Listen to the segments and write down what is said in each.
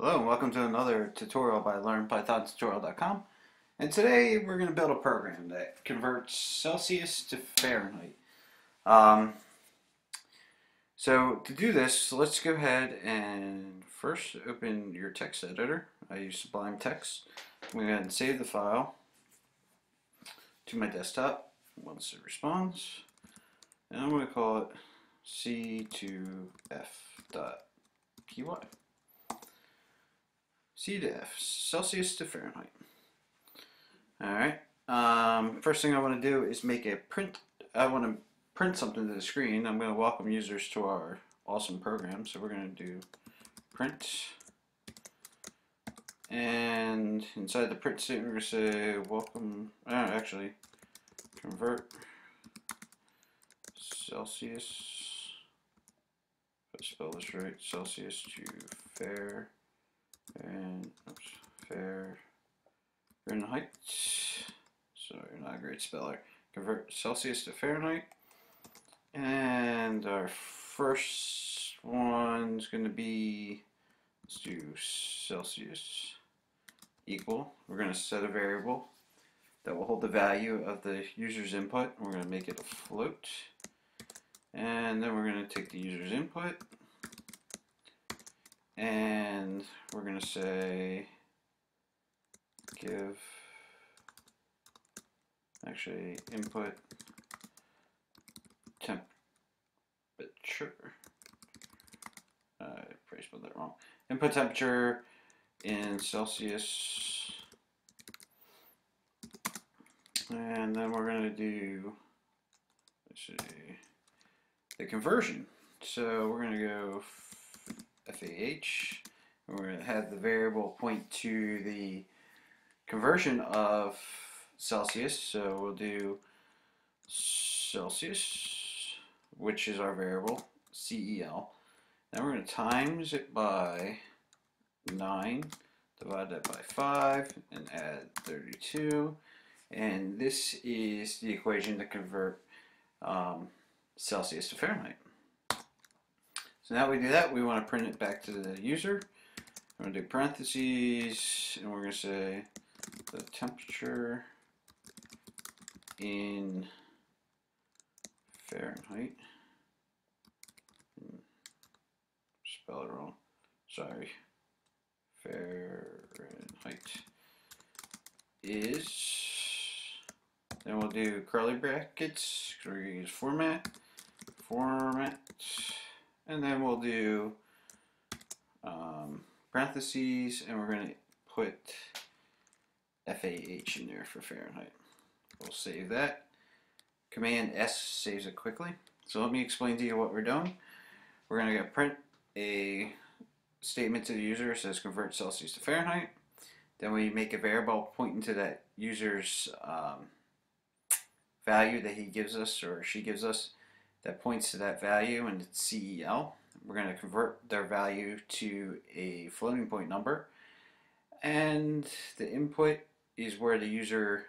Hello and welcome to another tutorial by LearnPythonTutorial.com. And today we're going to build a program that converts Celsius to Fahrenheit. Um, so to do this, let's go ahead and first open your text editor. I use Sublime Text. I'm going to go ahead and save the file to my desktop once it responds. And I'm going to call it C2F.py. C to F, Celsius to Fahrenheit. Alright, first thing I want to do is make a print. I want to print something to the screen. I'm going to welcome users to our awesome program. So we're going to do print. And inside the print statement, we're going to say welcome, actually, convert Celsius, if I spell this right, Celsius to Fahrenheit. And oops, Fahrenheit. So you're not a great speller. Convert Celsius to Fahrenheit. And our first one's going to be, let's do Celsius equal. We're going to set a variable that will hold the value of the user's input. We're going to make it a float. And then we're going to take the user's input. And we're going to say give, actually input temperature. I probably spelled that wrong. Input temperature in Celsius. And then we're going to do, let's see, the conversion. So we're going to go FAH. We're going to have the variable point to the conversion of Celsius. So we'll do Celsius, which is our variable, CEL. Then we're going to times it by 9, divide that by 5, and add 32. And this is the equation to convert Celsius to Fahrenheit. So now we do that, we want to print it back to the user. We're going to do parentheses, and we're going to say the temperature in Fahrenheit. Spell it wrong. Sorry. Fahrenheit is. Then we'll do curly brackets because we're going to use format. And then we'll do parentheses, and we're going to put FAH in there for Fahrenheit. We'll save that. Command S saves it quickly. So let me explain to you what we're doing. We're going to print a statement to the user that says convert Celsius to Fahrenheit. Then we make a variable pointing to that user's value that he gives us or she gives us that points to that value, and it's CEL. We're going to convert their value to a floating point number, and the input is where the user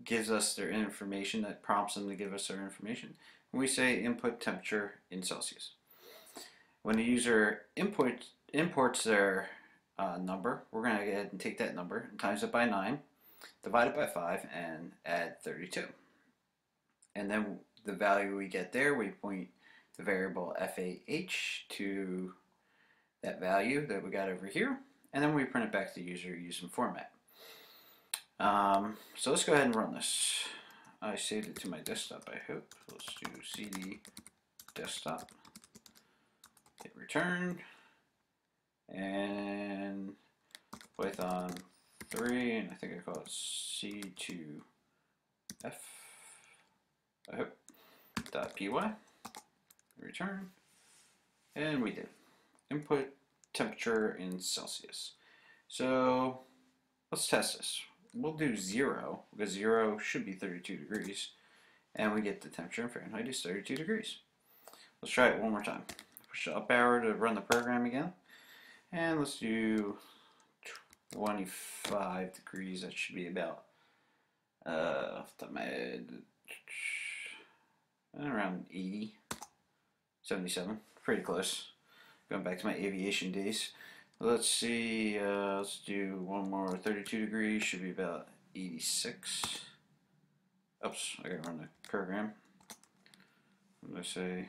gives us their information, that prompts them to give us their information. And we say input temperature in Celsius. When the user imports their number, we're going to go ahead and take that number and times it by 9, divide it by 5, and add 32. And then the value we get there, we point the variable FAH to that value that we got over here, and then we print it back to the user using format. So let's go ahead and run this. I saved it to my desktop, I hope. Let's do CD desktop, hit return, and Python 3, and I think I call it C2F, I hope, .py, return, and we did. Input temperature in Celsius. So let's test this. We'll do 0, because 0 should be 32 degrees, and we get the temperature in Fahrenheit is 32 degrees. Let's try it one more time. Push the up arrow to run the program again, and let's do 25 degrees. That should be about, off the top of my head, around 80, 77, pretty close. Going back to my aviation days. Let's see, let's do one more. 32 degrees should be about 86. Oops, I gotta run the program. What did I say?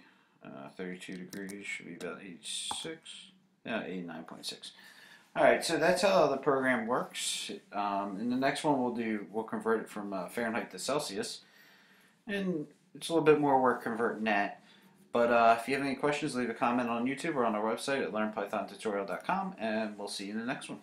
32 degrees should be about 86. Yeah, 89.6. Alright, so that's how the program works. In the next one we'll convert it from Fahrenheit to Celsius. And it's a little bit more work converting that. But if you have any questions, leave a comment on YouTube or on our website at learnpythontutorial.com, and we'll see you in the next one.